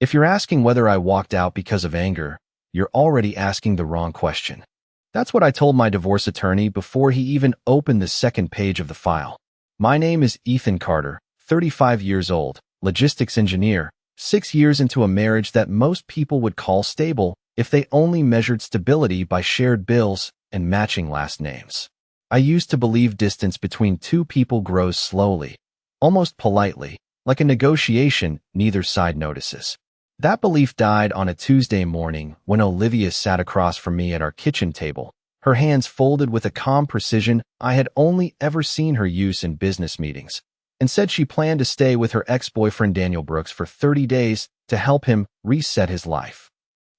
If you're asking whether I walked out because of anger, you're already asking the wrong question. That's what I told my divorce attorney before he even opened the second page of the file. My name is Ethan Carter, 35 years old, logistics engineer, 6 years into a marriage that most people would call stable if they only measured stability by shared bills and matching last names. I used to believe distance between two people grows slowly, almost politely, like a negotiation neither side notices. That belief died on a Tuesday morning when Olivia sat across from me at our kitchen table, her hands folded with a calm precision I had only ever seen her use in business meetings, and said she planned to stay with her ex-boyfriend Daniel Brooks for 30 days to help him reset his life.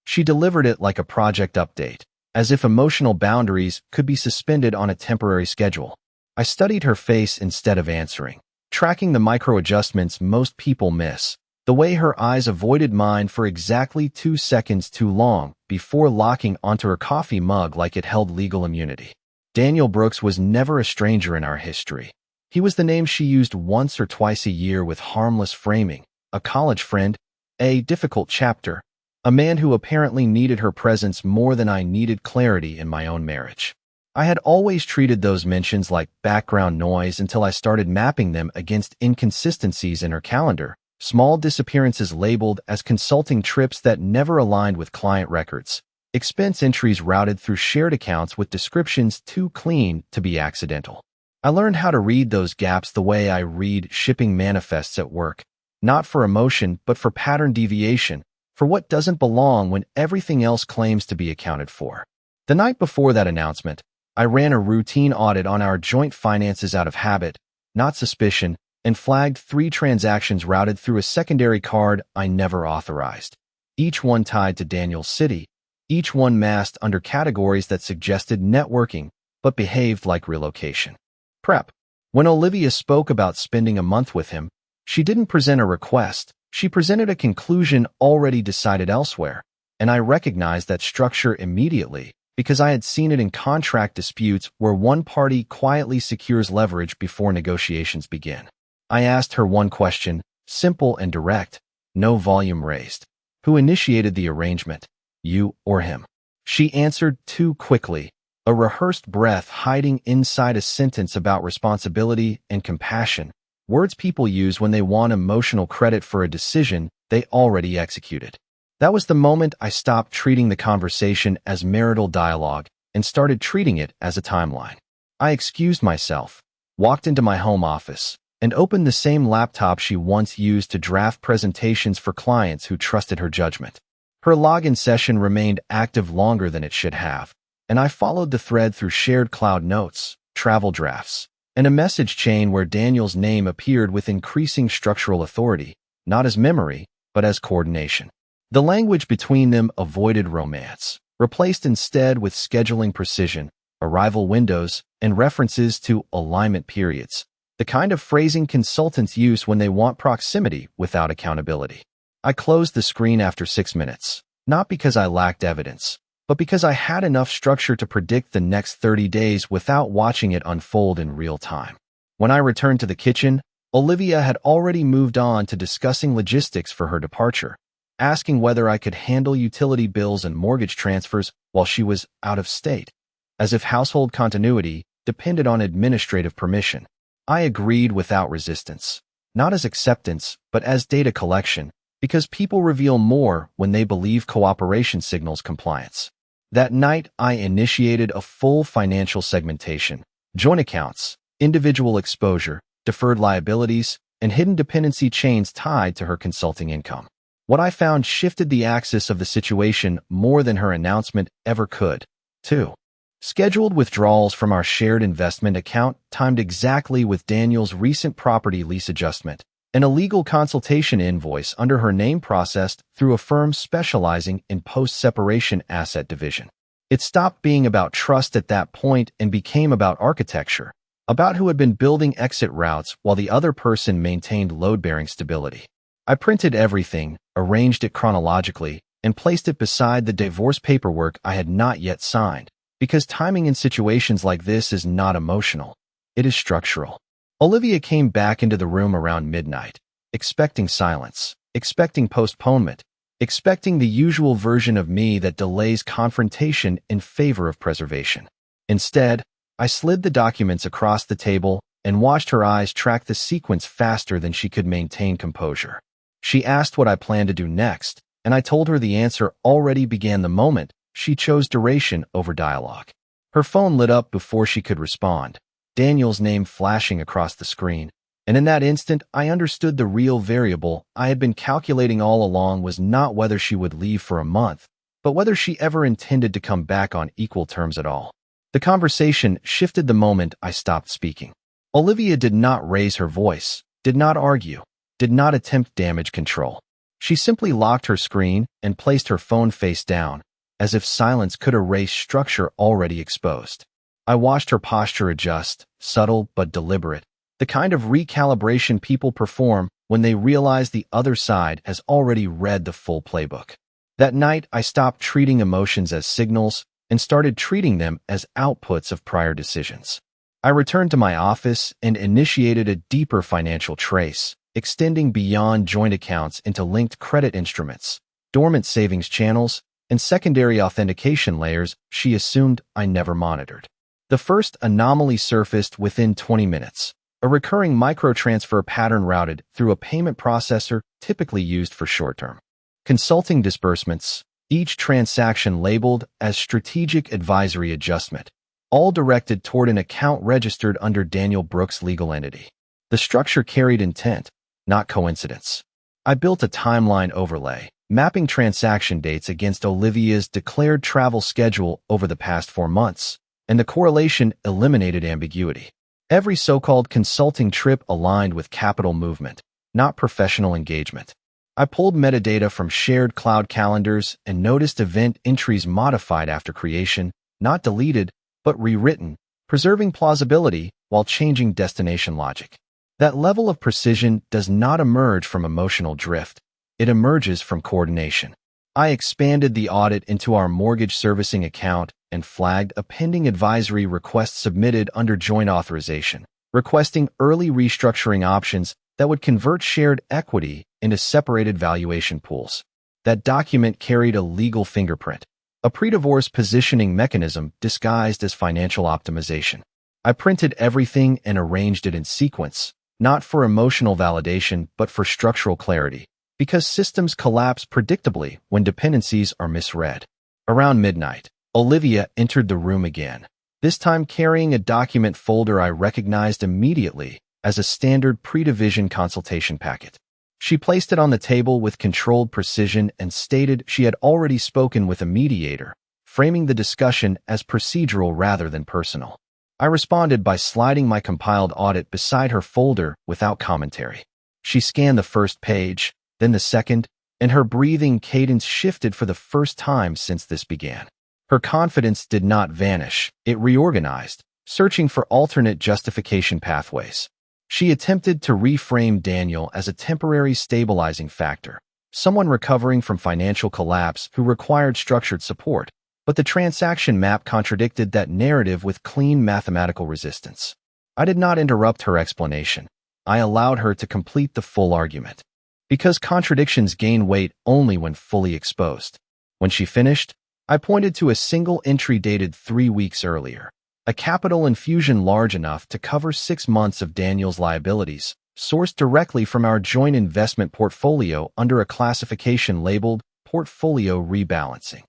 She delivered it like a project update, as if emotional boundaries could be suspended on a temporary schedule. I studied her face instead of answering, tracking the micro-adjustments most people miss. The way her eyes avoided mine for exactly 2 seconds too long before locking onto her coffee mug like it held legal immunity. Daniel Brooks was never a stranger in our history. He was the name she used once or twice a year with harmless framing, a college friend, a difficult chapter, a man who apparently needed her presence more than I needed clarity in my own marriage. I had always treated those mentions like background noise until I started mapping them against inconsistencies in her calendar. Small disappearances labeled as consulting trips that never aligned with client records, expense entries routed through shared accounts with descriptions too clean to be accidental. I learned how to read those gaps the way I read shipping manifests at work, not for emotion but for pattern deviation, for what doesn't belong when everything else claims to be accounted for. The night before that announcement, I ran a routine audit on our joint finances out of habit, not suspicion, and flagged 3 transactions routed through a secondary card I never authorized. Each one tied to Daniel's city, each one masked under categories that suggested networking, but behaved like relocation. Prep. When Olivia spoke about spending a month with him, she didn't present a request, she presented a conclusion already decided elsewhere, and I recognized that structure immediately because I had seen it in contract disputes where one party quietly secures leverage before negotiations begin. I asked her one question, simple and direct, no volume raised. Who initiated the arrangement, you or him? She answered too quickly, a rehearsed breath hiding inside a sentence about responsibility and compassion, words people use when they want emotional credit for a decision they already executed. That was the moment I stopped treating the conversation as marital dialogue and started treating it as a timeline. I excused myself, walked into my home office, and opened the same laptop she once used to draft presentations for clients who trusted her judgment. Her login session remained active longer than it should have, and I followed the thread through shared cloud notes, travel drafts, and a message chain where Daniel's name appeared with increasing structural authority, not as memory, but as coordination. The language between them avoided romance, replaced instead with scheduling precision, arrival windows, and references to alignment periods, the kind of phrasing consultants use when they want proximity without accountability. I closed the screen after 6 minutes, not because I lacked evidence, but because I had enough structure to predict the next 30 days without watching it unfold in real time. When I returned to the kitchen, Olivia had already moved on to discussing logistics for her departure, asking whether I could handle utility bills and mortgage transfers while she was out of state, as if household continuity depended on administrative permission. I agreed without resistance, not as acceptance, but as data collection, because people reveal more when they believe cooperation signals compliance. That night, I initiated a full financial segmentation, joint accounts, individual exposure, deferred liabilities, and hidden dependency chains tied to her consulting income. What I found shifted the axis of the situation more than her announcement ever could. 2. Scheduled withdrawals from our shared investment account timed exactly with Daniel's recent property lease adjustment, and a legal consultation invoice under her name processed through a firm specializing in post-separation asset division. It stopped being about trust at that point and became about architecture, about who had been building exit routes while the other person maintained load-bearing stability. I printed everything, arranged it chronologically, and placed it beside the divorce paperwork I had not yet signed, because timing in situations like this is not emotional, it is structural. Olivia came back into the room around midnight, expecting silence, expecting postponement, expecting the usual version of me that delays confrontation in favor of preservation. Instead, I slid the documents across the table and watched her eyes track the sequence faster than she could maintain composure. She asked what I planned to do next, and I told her the answer already began the moment she chose duration over dialogue. Her phone lit up before she could respond, Daniel's name flashing across the screen, and in that instant I understood the real variable I had been calculating all along was not whether she would leave for a month, but whether she ever intended to come back on equal terms at all. The conversation shifted the moment I stopped speaking. Olivia did not raise her voice, did not argue, did not attempt damage control. She simply locked her screen and placed her phone face down, as if silence could erase structure already exposed. I watched her posture adjust, subtle but deliberate, the kind of recalibration people perform when they realize the other side has already read the full playbook. That night, I stopped treating emotions as signals and started treating them as outputs of prior decisions. I returned to my office and initiated a deeper financial trace, extending beyond joint accounts into linked credit instruments, dormant savings channels, and secondary authentication layers she assumed I never monitored. The first anomaly surfaced within 20 minutes, a recurring microtransfer pattern routed through a payment processor typically used for short-term consulting disbursements, each transaction labeled as strategic advisory adjustment, all directed toward an account registered under Daniel Brooks' legal entity. The structure carried intent, not coincidence. I built a timeline overlay, mapping transaction dates against Olivia's declared travel schedule over the past 4 months, and the correlation eliminated ambiguity. Every so-called consulting trip aligned with capital movement, not professional engagement. I pulled metadata from shared cloud calendars and noticed event entries modified after creation, not deleted, but rewritten, preserving plausibility while changing destination logic. That level of precision does not emerge from emotional drift. It emerges from coordination. I expanded the audit into our mortgage servicing account and flagged a pending advisory request submitted under joint authorization, requesting early restructuring options that would convert shared equity into separated valuation pools. That document carried a legal fingerprint, a pre-divorce positioning mechanism disguised as financial optimization. I printed everything and arranged it in sequence, not for emotional validation but for structural clarity, because systems collapse predictably when dependencies are misread. Around midnight, Olivia entered the room again, this time carrying a document folder I recognized immediately as a standard pre-division consultation packet. She placed it on the table with controlled precision and stated she had already spoken with a mediator, framing the discussion as procedural rather than personal. I responded by sliding my compiled audit beside her folder without commentary. She scanned the first page, then the second, and her breathing cadence shifted for the first time since this began. Her confidence did not vanish, it reorganized, searching for alternate justification pathways. She attempted to reframe Daniel as a temporary stabilizing factor, someone recovering from financial collapse who required structured support, but the transaction map contradicted that narrative with clean mathematical resistance. I did not interrupt her explanation. I allowed her to complete the full argument. Because contradictions gain weight only when fully exposed. When she finished, I pointed to a single entry dated 3 weeks earlier. A capital infusion large enough to cover 6 months of Daniel's liabilities, sourced directly from our joint investment portfolio under a classification labeled Portfolio Rebalancing.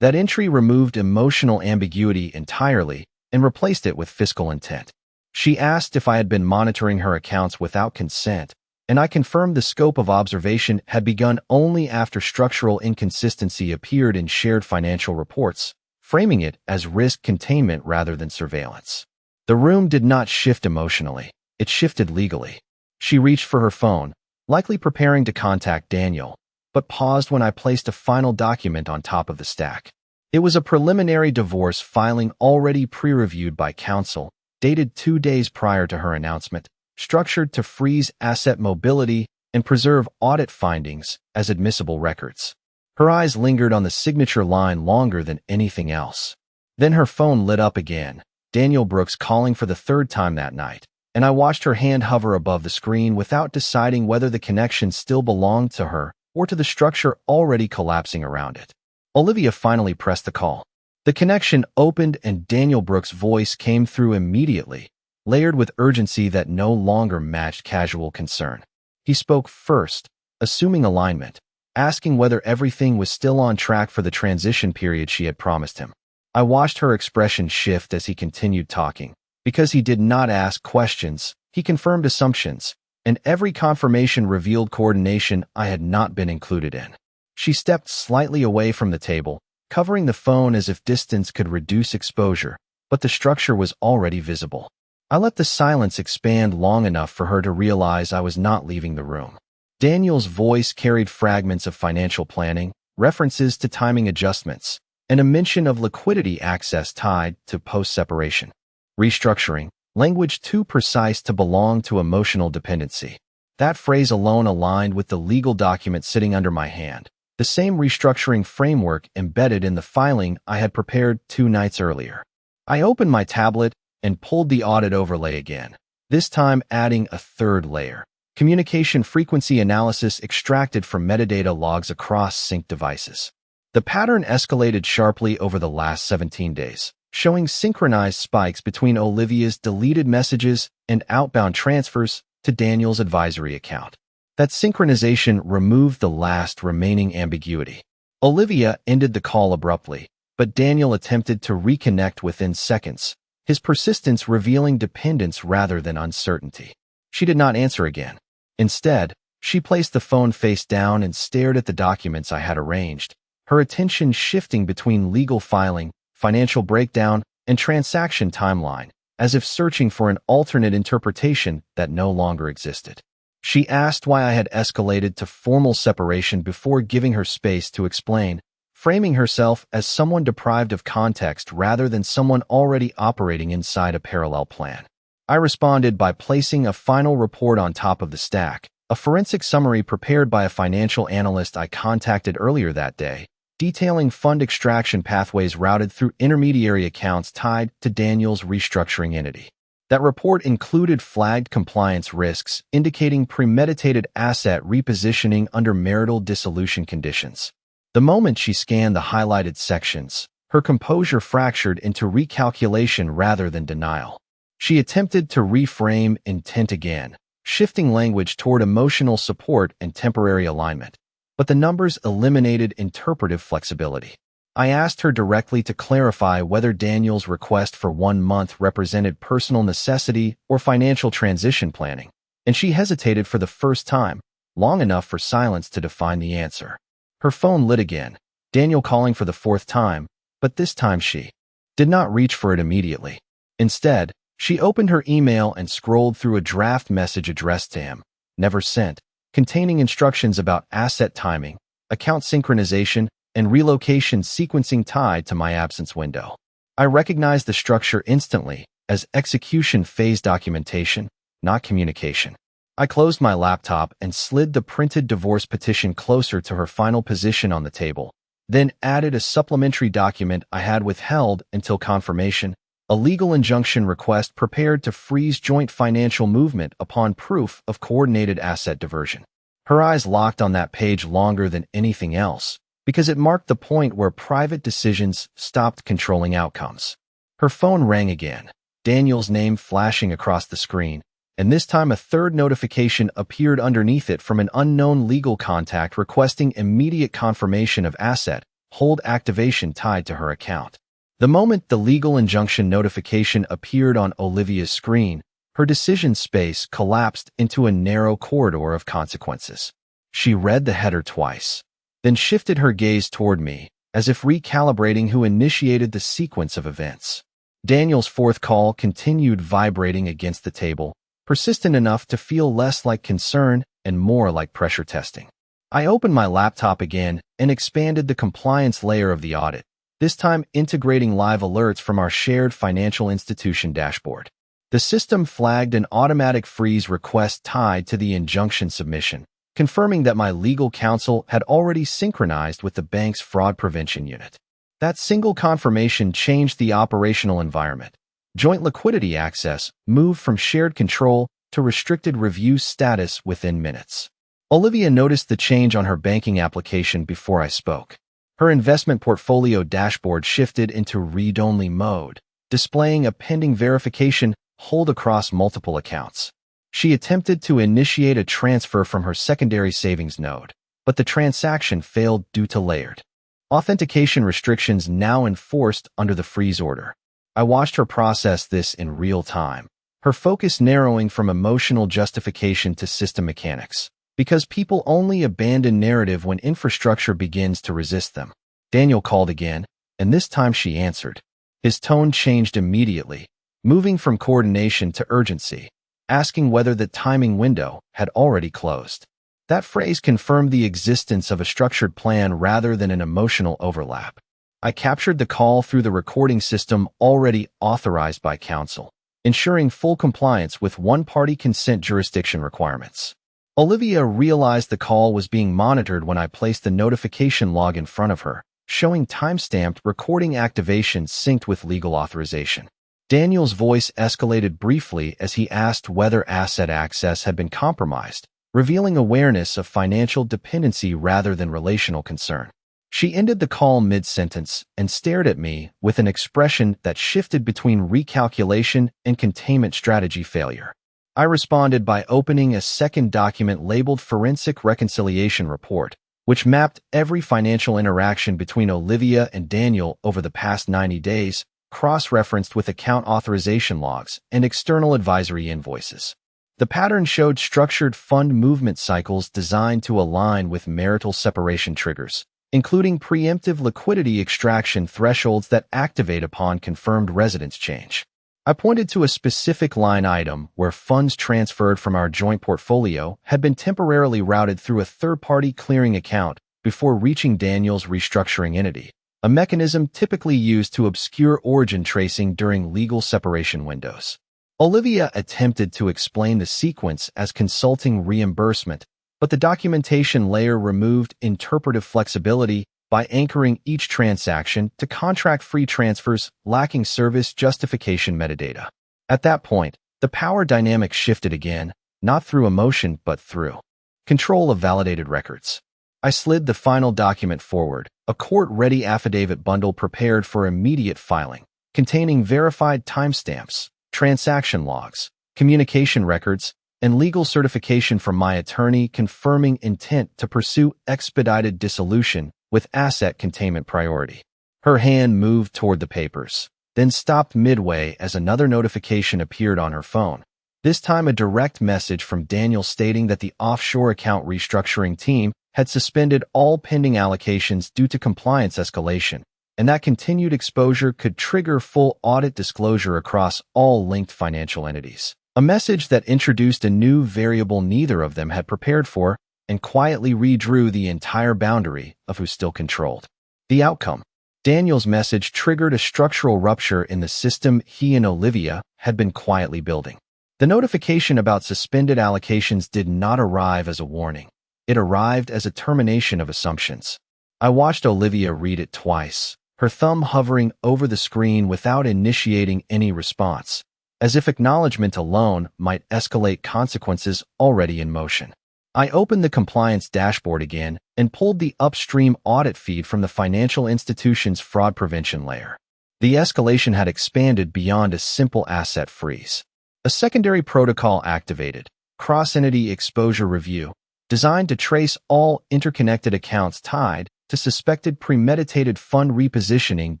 That entry removed emotional ambiguity entirely and replaced it with fiscal intent. She asked if I had been monitoring her accounts without consent, and I confirmed the scope of observation had begun only after structural inconsistency appeared in shared financial reports, framing it as risk containment rather than surveillance. The room did not shift emotionally, it shifted legally. She reached for her phone, likely preparing to contact Daniel, but paused when I placed a final document on top of the stack. It was a preliminary divorce filing already pre-reviewed by counsel, dated 2 days prior to her announcement, structured to freeze asset mobility and preserve audit findings as admissible records. Her eyes lingered on the signature line longer than anything else. Then her phone lit up again, Daniel Brooks calling for the 3rd time that night, and I watched her hand hover above the screen without deciding whether the connection still belonged to her or to the structure already collapsing around it. Olivia finally pressed the call. The connection opened and Daniel Brooks' voice came through immediately, layered with urgency that no longer matched casual concern. He spoke first, assuming alignment, asking whether everything was still on track for the transition period she had promised him. I watched her expression shift as he continued talking. Because he did not ask questions, he confirmed assumptions, and every confirmation revealed coordination I had not been included in. She stepped slightly away from the table, covering the phone as if distance could reduce exposure, but the structure was already visible. I let the silence expand long enough for her to realize I was not leaving the room. Daniel's voice carried fragments of financial planning, references to timing adjustments, and a mention of liquidity access tied to post-separation. Restructuring, language too precise to belong to emotional dependency. That phrase alone aligned with the legal document sitting under my hand, the same restructuring framework embedded in the filing I had prepared 2 nights earlier. I opened my tablet and pulled the audit overlay again, this time adding a third layer. Communication frequency analysis extracted from metadata logs across sync devices. The pattern escalated sharply over the last 17 days, showing synchronized spikes between Olivia's deleted messages and outbound transfers to Daniel's advisory account. That synchronization removed the last remaining ambiguity. Olivia ended the call abruptly, but Daniel attempted to reconnect within seconds, his persistence revealing dependence rather than uncertainty. She did not answer again. Instead, she placed the phone face down and stared at the documents I had arranged, her attention shifting between legal filing, financial breakdown, and transaction timeline, as if searching for an alternate interpretation that no longer existed. She asked why I had escalated to formal separation before giving her space to explain, framing herself as someone deprived of context rather than someone already operating inside a parallel plan. I responded by placing a final report on top of the stack, a forensic summary prepared by a financial analyst I contacted earlier that day, detailing fund extraction pathways routed through intermediary accounts tied to Daniel's restructuring entity. That report included flagged compliance risks, indicating premeditated asset repositioning under marital dissolution conditions. The moment she scanned the highlighted sections, her composure fractured into recalculation rather than denial. She attempted to reframe intent again, shifting language toward emotional support and temporary alignment. But the numbers eliminated interpretive flexibility. I asked her directly to clarify whether Daniel's request for 1 month represented personal necessity or financial transition planning, and she hesitated for the first time, long enough for silence to define the answer. Her phone lit again, Daniel calling for the 4th time, but this time she did not reach for it immediately. Instead, she opened her email and scrolled through a draft message addressed to him, never sent, containing instructions about asset timing, account synchronization, and relocation sequencing tied to my absence window. I recognized the structure instantly as execution phase documentation, not communication. I closed my laptop and slid the printed divorce petition closer to her final position on the table, then added a supplementary document I had withheld until confirmation, a legal injunction request prepared to freeze joint financial movement upon proof of coordinated asset diversion. Her eyes locked on that page longer than anything else, because it marked the point where private decisions stopped controlling outcomes. Her phone rang again, Daniel's name flashing across the screen, and this time a third notification appeared underneath it from an unknown legal contact requesting immediate confirmation of asset hold activation tied to her account. The moment the legal injunction notification appeared on Olivia's screen, her decision space collapsed into a narrow corridor of consequences. She read the header twice, then shifted her gaze toward me, as if recalibrating who initiated the sequence of events. Daniel's 4th call continued vibrating against the table, persistent enough to feel less like concern and more like pressure testing. I opened my laptop again and expanded the compliance layer of the audit, this time integrating live alerts from our shared financial institution dashboard. The system flagged an automatic freeze request tied to the injunction submission, confirming that my legal counsel had already synchronized with the bank's fraud prevention unit. That single confirmation changed the operational environment. Joint liquidity access moved from shared control to restricted review status within minutes. Olivia noticed the change on her banking application before I spoke. Her investment portfolio dashboard shifted into read-only mode, displaying a pending verification hold across multiple accounts. She attempted to initiate a transfer from her secondary savings node, but the transaction failed due to layered authentication restrictions now enforced under the freeze order. I watched her process this in real time, her focus narrowing from emotional justification to system mechanics. Because people only abandon narrative when infrastructure begins to resist them. Daniel called again, and this time she answered. His tone changed immediately, moving from coordination to urgency, asking whether the timing window had already closed. That phrase confirmed the existence of a structured plan rather than an emotional overlap. I captured the call through the recording system already authorized by counsel, ensuring full compliance with one-party consent jurisdiction requirements. Olivia realized the call was being monitored when I placed the notification log in front of her, showing timestamped recording activation synced with legal authorization. Daniel's voice escalated briefly as he asked whether asset access had been compromised, revealing awareness of financial dependency rather than relational concern. She ended the call mid-sentence and stared at me with an expression that shifted between recalculation and containment strategy failure. I responded by opening a second document labeled Forensic Reconciliation Report, which mapped every financial interaction between Olivia and Daniel over the past 90 days, cross-referenced with account authorization logs and external advisory invoices. The pattern showed structured fund movement cycles designed to align with marital separation triggers, including preemptive liquidity extraction thresholds that activate upon confirmed residence change. I pointed to a specific line item where funds transferred from our joint portfolio had been temporarily routed through a third-party clearing account before reaching Daniel's restructuring entity, a mechanism typically used to obscure origin tracing during legal separation windows. Olivia attempted to explain the sequence as consulting reimbursement, but the documentation layer removed interpretive flexibility by anchoring each transaction to contract-free transfers lacking service justification metadata. At that point, the power dynamic shifted again, not through emotion but through control of validated records. I slid the final document forward, a court-ready affidavit bundle prepared for immediate filing, containing verified timestamps, transaction logs, communication records, and legal certification from my attorney confirming intent to pursue expedited dissolution with asset containment priority. Her hand moved toward the papers, then stopped midway as another notification appeared on her phone, this time a direct message from Daniel stating that the offshore account restructuring team had suspended all pending allocations due to compliance escalation, and that continued exposure could trigger full audit disclosure across all linked financial entities. A message that introduced a new variable neither of them had prepared for and quietly redrew the entire boundary of who still controlled. The outcome. Daniel's message triggered a structural rupture in the system he and Olivia had been quietly building. The notification about suspended allocations did not arrive as a warning. It arrived as a termination of assumptions. I watched Olivia read it twice, her thumb hovering over the screen without initiating any response, as if acknowledgement alone might escalate consequences already in motion. I opened the compliance dashboard again and pulled the upstream audit feed from the financial institution's fraud prevention layer. The escalation had expanded beyond a simple asset freeze. A secondary protocol activated, cross-entity exposure review, designed to trace all interconnected accounts tied to suspected premeditated fund repositioning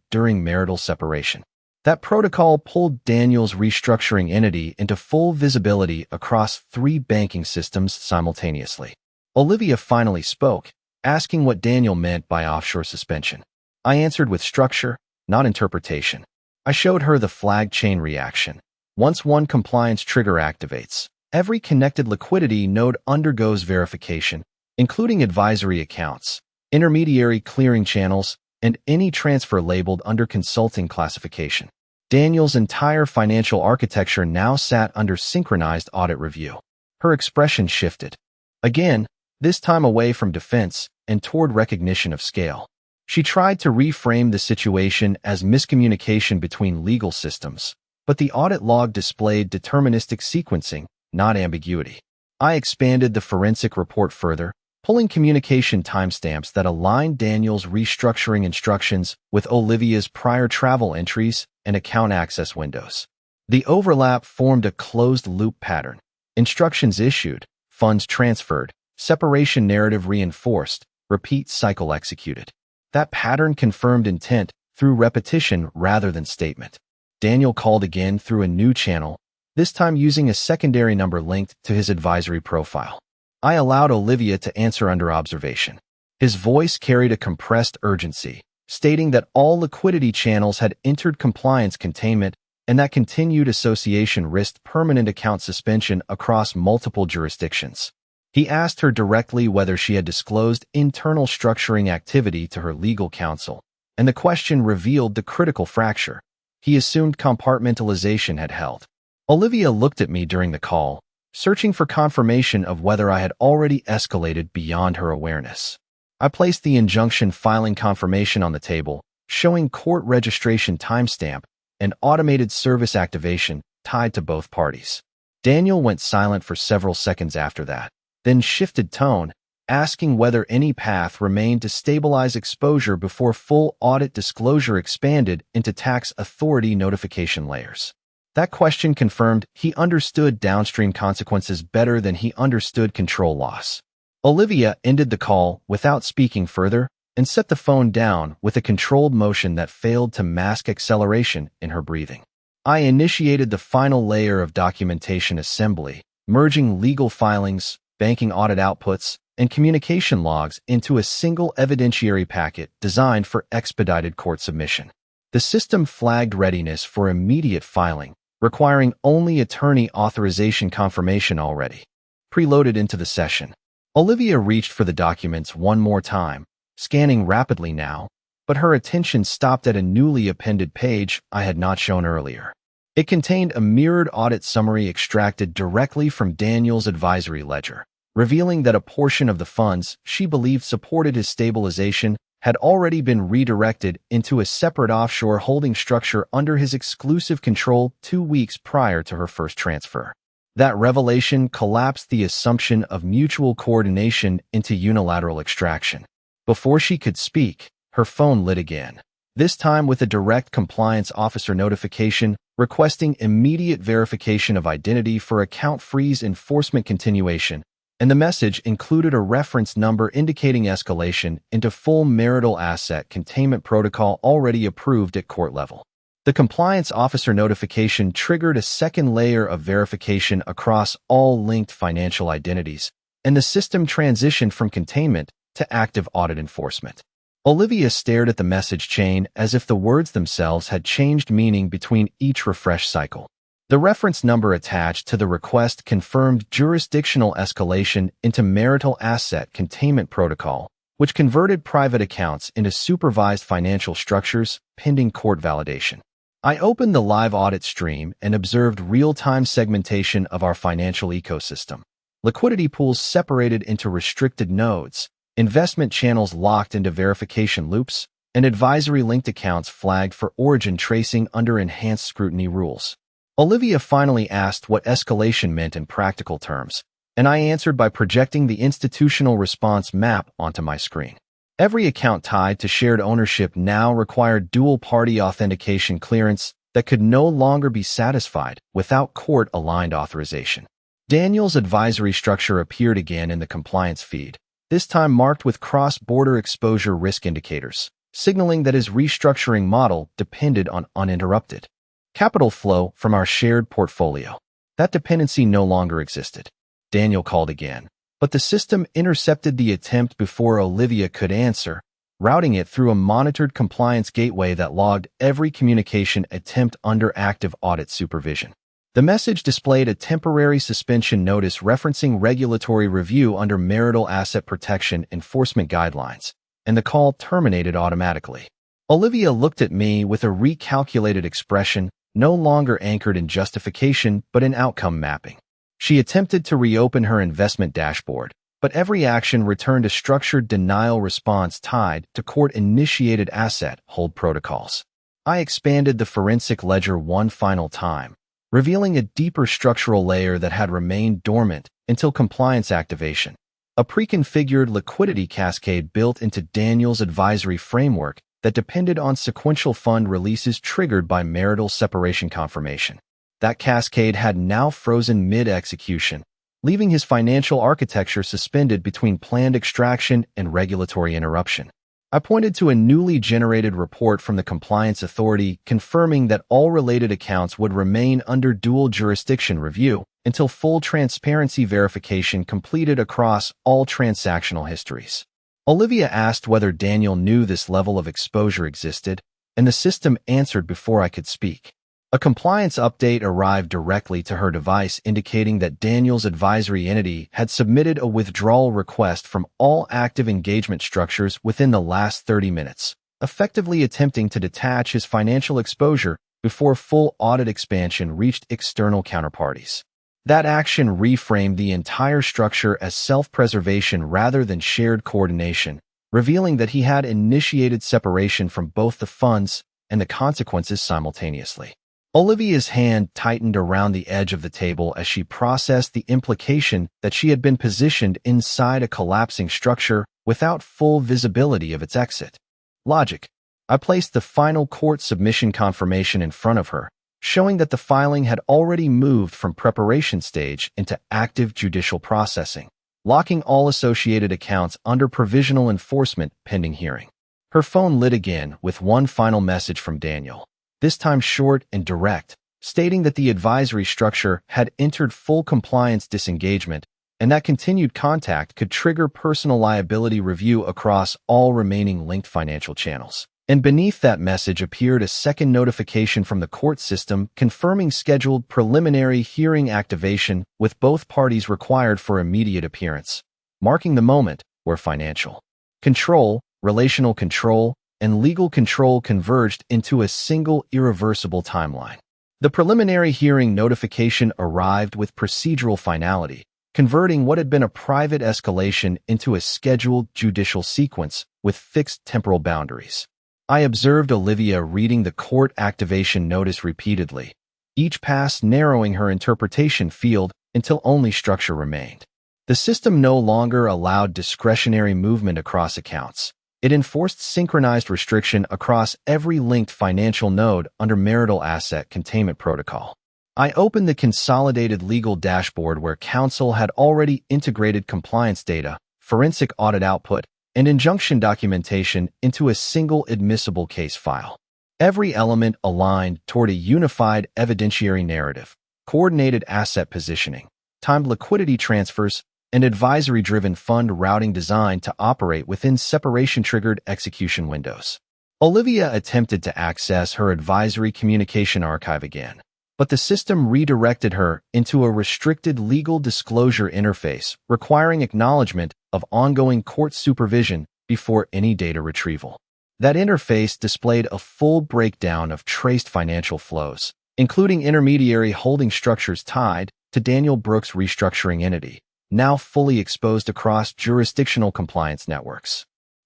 during marital separation. That protocol pulled Daniel's restructuring entity into full visibility across 3 banking systems simultaneously. Olivia finally spoke, asking what Daniel meant by offshore suspension. I answered with structure, not interpretation. I showed her the flag chain reaction. Once one compliance trigger activates, every connected liquidity node undergoes verification, including advisory accounts, intermediary clearing channels, and any transfer labeled under consulting classification. Daniel's entire financial architecture now sat under synchronized audit review. Her expression shifted. Again, this time away from defense and toward recognition of scale. She tried to reframe the situation as miscommunication between legal systems, but the audit log displayed deterministic sequencing, not ambiguity. I expanded the forensic report further, pulling communication timestamps that aligned Daniel's restructuring instructions with Olivia's prior travel entries and account access windows. The overlap formed a closed-loop pattern. Instructions issued, funds transferred, separation narrative reinforced, repeat cycle executed. That pattern confirmed intent through repetition rather than statement. Daniel called again through a new channel, this time using a secondary number linked to his advisory profile. I allowed Olivia to answer under observation. His voice carried a compressed urgency, stating that all liquidity channels had entered compliance containment and that continued association risked permanent account suspension across multiple jurisdictions. He asked her directly whether she had disclosed internal structuring activity to her legal counsel, and the question revealed the critical fracture. He assumed compartmentalization had held. Olivia looked at me during the call, searching for confirmation of whether I had already escalated beyond her awareness. I placed the injunction filing confirmation on the table, showing court registration timestamp and automated service activation tied to both parties. Daniel went silent for several seconds after that, then shifted tone, asking whether any path remained to stabilize exposure before full audit disclosure expanded into tax authority notification layers. That question confirmed he understood downstream consequences better than he understood control loss. Olivia ended the call without speaking further and set the phone down with a controlled motion that failed to mask acceleration in her breathing. I initiated the final layer of documentation assembly, merging legal filings, banking audit outputs, and communication logs into a single evidentiary packet designed for expedited court submission. The system flagged readiness for immediate filing, requiring only attorney authorization confirmation already preloaded into the session. Olivia reached for the documents one more time, scanning rapidly now, but her attention stopped at a newly appended page I had not shown earlier. It contained a mirrored audit summary extracted directly from Daniel's advisory ledger, revealing that a portion of the funds she believed supported his stabilization had already been redirected into a separate offshore holding structure under his exclusive control 2 weeks prior to her first transfer. That revelation collapsed the assumption of mutual coordination into unilateral extraction. Before she could speak, her phone lit again, this time with a direct compliance officer notification requesting immediate verification of identity for account freeze enforcement continuation, and the message included a reference number indicating escalation into full marital asset containment protocol already approved at court level. The compliance officer notification triggered a second layer of verification across all linked financial identities, and the system transitioned from containment to active audit enforcement. Olivia stared at the message chain as if the words themselves had changed meaning between each refresh cycle. The reference number attached to the request confirmed jurisdictional escalation into marital asset containment protocol, which converted private accounts into supervised financial structures pending court validation. I opened the live audit stream and observed real-time segmentation of our financial ecosystem. Liquidity pools separated into restricted nodes, investment channels locked into verification loops, and advisory-linked accounts flagged for origin tracing under enhanced scrutiny rules. Olivia finally asked what escalation meant in practical terms, and I answered by projecting the institutional response map onto my screen. Every account tied to shared ownership now required dual-party authentication clearance that could no longer be satisfied without court-aligned authorization. Daniel's advisory structure appeared again in the compliance feed, this time marked with cross-border exposure risk indicators, signaling that his restructuring model depended on uninterrupted capital flow from our shared portfolio. That dependency no longer existed. Daniel called again, but the system intercepted the attempt before Olivia could answer, routing it through a monitored compliance gateway that logged every communication attempt under active audit supervision. The message displayed a temporary suspension notice referencing regulatory review under marital asset protection enforcement guidelines, and the call terminated automatically. Olivia looked at me with a recalculated expression, no longer anchored in justification but in outcome mapping. She attempted to reopen her investment dashboard, but every action returned a structured denial response tied to court-initiated asset hold protocols. I expanded the forensic ledger one final time, revealing a deeper structural layer that had remained dormant until compliance activation. A pre-configured liquidity cascade built into Daniel's advisory framework that depended on sequential fund releases triggered by marital separation confirmation. That cascade had now frozen mid-execution, leaving his financial architecture suspended between planned extraction and regulatory interruption. I pointed to a newly generated report from the Compliance Authority confirming that all related accounts would remain under dual jurisdiction review until full transparency verification completed across all transactional histories. Olivia asked whether Daniel knew this level of exposure existed, and the system answered before I could speak. A compliance update arrived directly to her device indicating that Daniel's advisory entity had submitted a withdrawal request from all active engagement structures within the last 30 minutes, effectively attempting to detach his financial exposure before full audit expansion reached external counterparties. That action reframed the entire structure as self-preservation rather than shared coordination, revealing that he had initiated separation from both the funds and the consequences simultaneously. Olivia's hand tightened around the edge of the table as she processed the implication that she had been positioned inside a collapsing structure without full visibility of its exit. Logic. I placed the final court submission confirmation in front of her, showing that the filing had already moved from preparation stage into active judicial processing, locking all associated accounts under provisional enforcement pending hearing. Her phone lit again with one final message from Daniel, this time short and direct, stating that the advisory structure had entered full compliance disengagement and that continued contact could trigger personal liability review across all remaining linked financial channels. And beneath that message appeared a second notification from the court system confirming scheduled preliminary hearing activation with both parties required for immediate appearance, marking the moment where financial control, relational control, and legal control converged into a single irreversible timeline. The preliminary hearing notification arrived with procedural finality, converting what had been a private escalation into a scheduled judicial sequence with fixed temporal boundaries. I observed Olivia reading the court activation notice repeatedly, each pass narrowing her interpretation field until only structure remained. The system no longer allowed discretionary movement across accounts. It enforced synchronized restriction across every linked financial node under marital asset containment protocol. I opened the consolidated legal dashboard where counsel had already integrated compliance data, forensic audit output, and injunction documentation into a single admissible case file. Every element aligned toward a unified evidentiary narrative, coordinated asset positioning, timed liquidity transfers, and advisory-driven fund routing designed to operate within separation-triggered execution windows. Olivia attempted to access her advisory communication archive again, but the system redirected her into a restricted legal disclosure interface requiring acknowledgement of ongoing court supervision before any data retrieval. That interface displayed a full breakdown of traced financial flows, including intermediary holding structures tied to Daniel Brooks' restructuring entity, now fully exposed across jurisdictional compliance networks.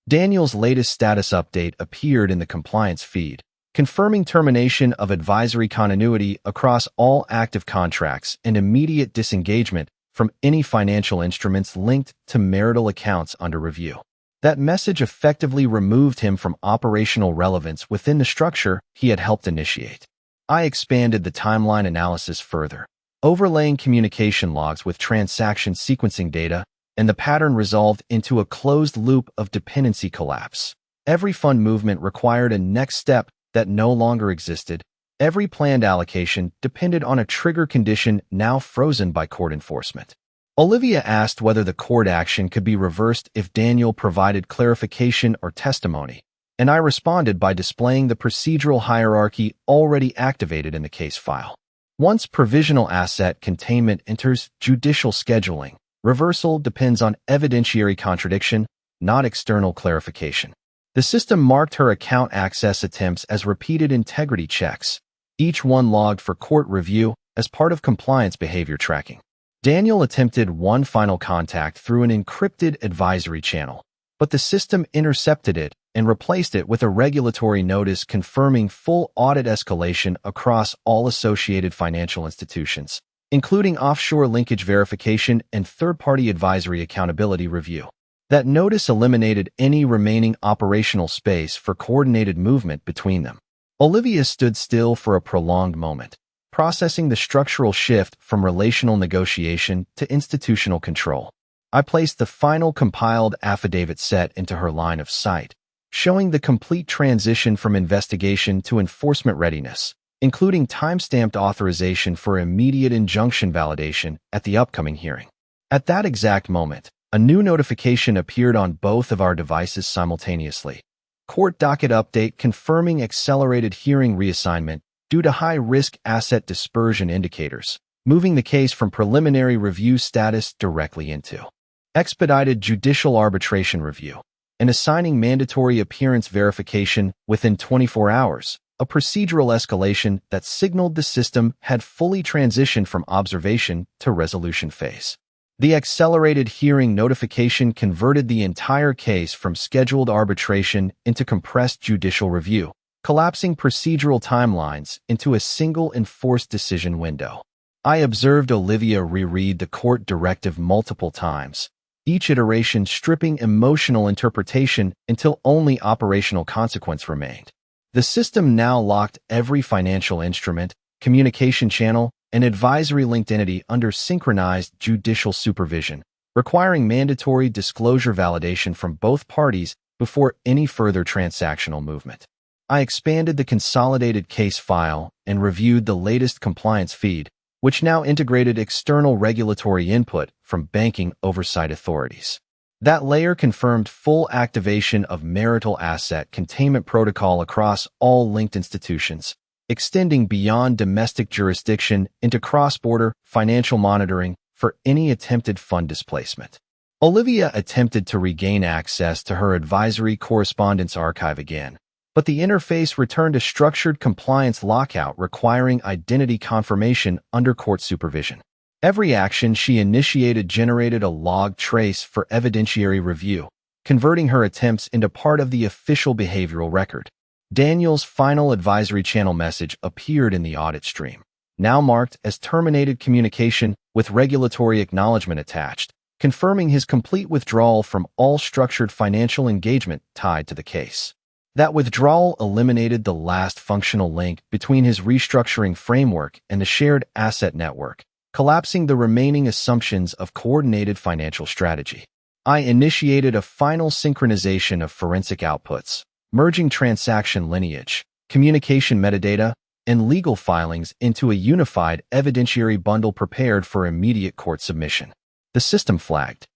Daniel's latest status update appeared in the compliance feed, confirming termination of advisory continuity across all active contracts and immediate disengagement from any financial instruments linked to marital accounts under review. That message effectively removed him from operational relevance within the structure he had helped initiate. I expanded the timeline analysis further, overlaying communication logs with transaction sequencing data, and the pattern resolved into a closed loop of dependency collapse. Every fund movement required a next step that no longer existed. Every planned allocation depended on a trigger condition now frozen by court enforcement. Olivia asked whether the court action could be reversed if Daniel provided clarification or testimony, and I responded by displaying the procedural hierarchy already activated in the case file. Once provisional asset containment enters judicial scheduling, reversal depends on evidentiary contradiction, not external clarification. The system marked her account access attempts as repeated integrity checks, each one logged for court review as part of compliance behavior tracking. Daniel attempted one final contact through an encrypted advisory channel, but the system intercepted it and replaced it with a regulatory notice confirming full audit escalation across all associated financial institutions, including offshore linkage verification and third-party advisory accountability review. That notice eliminated any remaining operational space for coordinated movement between them. Olivia stood still for a prolonged moment, processing the structural shift from relational negotiation to institutional control. I placed the final compiled affidavit set into her line of sight, showing the complete transition from investigation to enforcement readiness, including time-stamped authorization for immediate injunction validation at the upcoming hearing. At that exact moment, a new notification appeared on both of our devices simultaneously. Court docket update confirming accelerated hearing reassignment due to high-risk asset dispersion indicators, moving the case from preliminary review status directly into expedited judicial arbitration review, and assigning mandatory appearance verification within 24 hours, a procedural escalation that signaled the system had fully transitioned from observation to resolution phase. The accelerated hearing notification converted the entire case from scheduled arbitration into compressed judicial review, collapsing procedural timelines into a single enforced decision window. I observed Olivia reread the court directive multiple times, each iteration stripping emotional interpretation until only operational consequence remained. The system now locked every financial instrument, communication channel, and advisory-linked entity under synchronized judicial supervision, requiring mandatory disclosure validation from both parties before any further transactional movement. I expanded the consolidated case file and reviewed the latest compliance feed, which now integrated external regulatory input from banking oversight authorities. That layer confirmed full activation of marital asset containment protocol across all linked institutions, extending beyond domestic jurisdiction into cross-border financial monitoring for any attempted fund displacement. Olivia attempted to regain access to her advisory correspondence archive again, but the interface returned a structured compliance lockout requiring identity confirmation under court supervision. Every action she initiated generated a log trace for evidentiary review, converting her attempts into part of the official behavioral record. Daniel's final advisory channel message appeared in the audit stream, now marked as terminated communication with regulatory acknowledgement attached, confirming his complete withdrawal from all structured financial engagement tied to the case. That withdrawal eliminated the last functional link between his restructuring framework and the shared asset network, collapsing the remaining assumptions of coordinated financial strategy. I initiated a final synchronization of forensic outputs, merging transaction lineage, communication metadata, and legal filings into a unified evidentiary bundle prepared for immediate court submission. The system flagged.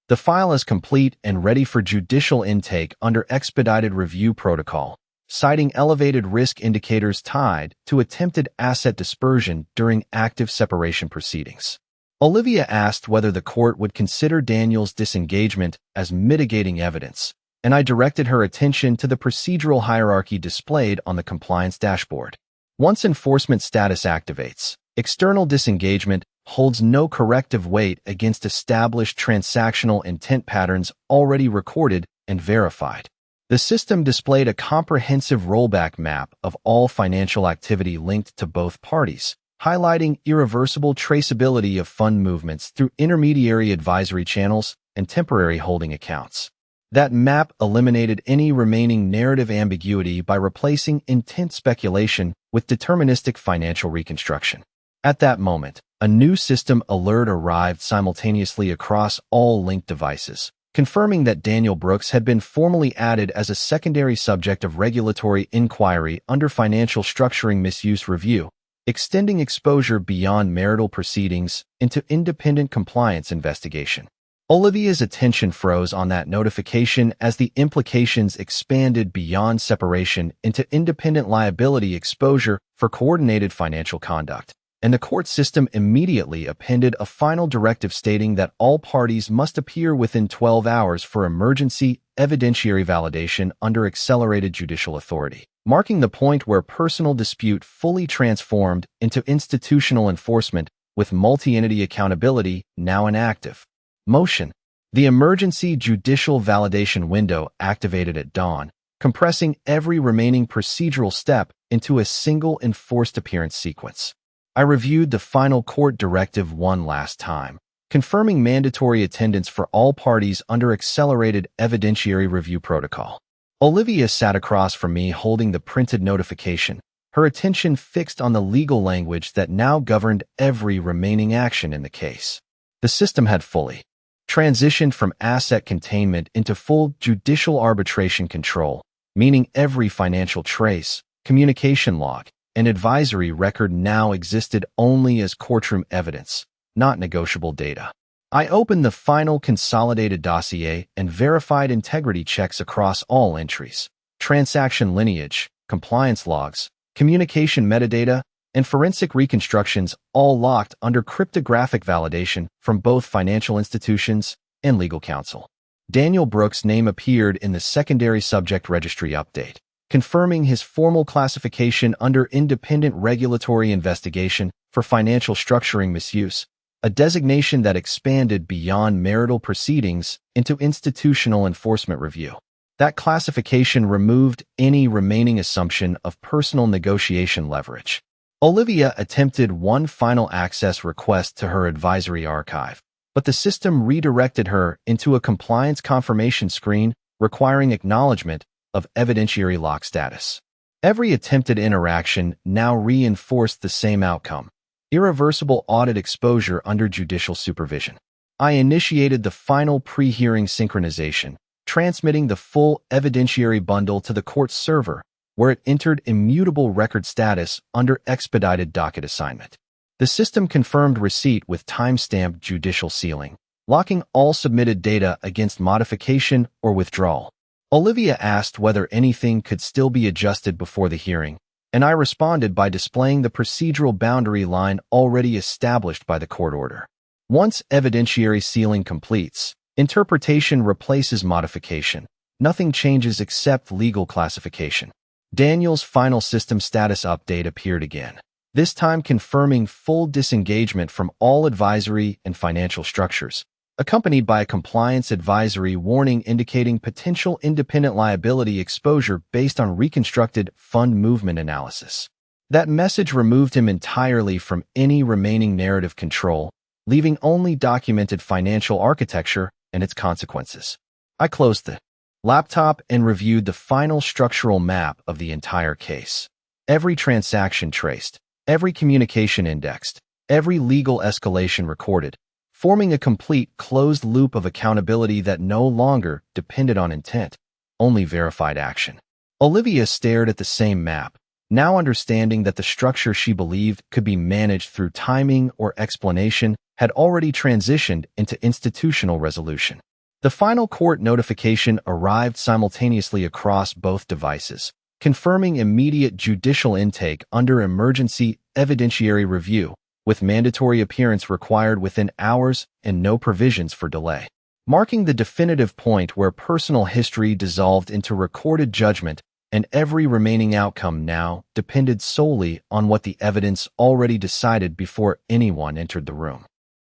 The file is complete and ready for judicial intake under expedited review protocol, citing elevated risk indicators tied to attempted asset dispersion during active separation proceedings. Olivia asked whether the court would consider Daniel's disengagement as mitigating evidence, and I directed her attention to the procedural hierarchy displayed on the compliance dashboard. Once enforcement status activates, external disengagement holds no corrective weight against established transactional intent patterns already recorded and verified. The system displayed a comprehensive rollback map of all financial activity linked to both parties, highlighting irreversible traceability of fund movements through intermediary advisory channels and temporary holding accounts. That map eliminated any remaining narrative ambiguity by replacing intent speculation with deterministic financial reconstruction. At that moment, a new system alert arrived simultaneously across all linked devices, confirming that Daniel Brooks had been formally added as a secondary subject of regulatory inquiry under financial structuring misuse review, extending exposure beyond marital proceedings into independent compliance investigation. Olivia's attention froze on that notification as the implications expanded beyond separation into independent liability exposure for coordinated financial conduct, and the court system immediately appended a final directive stating that all parties must appear within 12 hours for emergency evidentiary validation under accelerated judicial authority, marking the point where personal dispute fully transformed into institutional enforcement with multi-entity accountability now in active motion. The emergency judicial validation window activated at dawn, compressing every remaining procedural step into a single enforced appearance sequence. I reviewed the final court directive one last time, confirming mandatory attendance for all parties under accelerated evidentiary review protocol. Olivia sat across from me holding the printed notification, her attention fixed on the legal language that now governed every remaining action in the case. The system had fully transitioned from asset containment into full judicial arbitration control, meaning every financial trace, communication log, and advisory record now existed only as courtroom evidence, not negotiable data. I opened the final consolidated dossier and verified integrity checks across all entries, transaction lineage, compliance logs, communication metadata, and forensic reconstructions, all locked under cryptographic validation from both financial institutions and legal counsel. Daniel Brooks' name appeared in the secondary subject registry update, confirming his formal classification under independent regulatory investigation for financial structuring misuse, a designation that expanded beyond marital proceedings into institutional enforcement review. That classification removed any remaining assumption of personal negotiation leverage. Olivia attempted one final access request to her advisory archive, but the system redirected her into a compliance confirmation screen requiring acknowledgement of evidentiary lock status. Every attempted interaction now reinforced the same outcome: irreversible audit exposure under judicial supervision. I initiated the final pre-hearing synchronization, transmitting the full evidentiary bundle to the court's server, where it entered immutable record status under expedited docket assignment. The system confirmed receipt with time-stamped judicial sealing, locking all submitted data against modification or withdrawal. Olivia asked whether anything could still be adjusted before the hearing, and I responded by displaying the procedural boundary line already established by the court order. Once evidentiary sealing completes, interpretation replaces modification. Nothing changes except legal classification. Daniel's final system status update appeared again, this time confirming full disengagement from all advisory and financial structures, accompanied by a compliance advisory warning indicating potential independent liability exposure based on reconstructed fund movement analysis. That message removed him entirely from any remaining narrative control, leaving only documented financial architecture and its consequences. I closed the laptop and reviewed the final structural map of the entire case. Every transaction traced, every communication indexed, every legal escalation recorded, forming a complete closed loop of accountability that no longer depended on intent, only verified action. Olivia stared at the same map, now understanding that the structure she believed could be managed through timing or explanation had already transitioned into institutional resolution. The final court notification arrived simultaneously across both devices, confirming immediate judicial intake under emergency evidentiary review, with mandatory appearance required within hours and no provisions for delay, marking the definitive point where personal history dissolved into recorded judgment and every remaining outcome now depended solely on what the evidence already decided before anyone entered the room.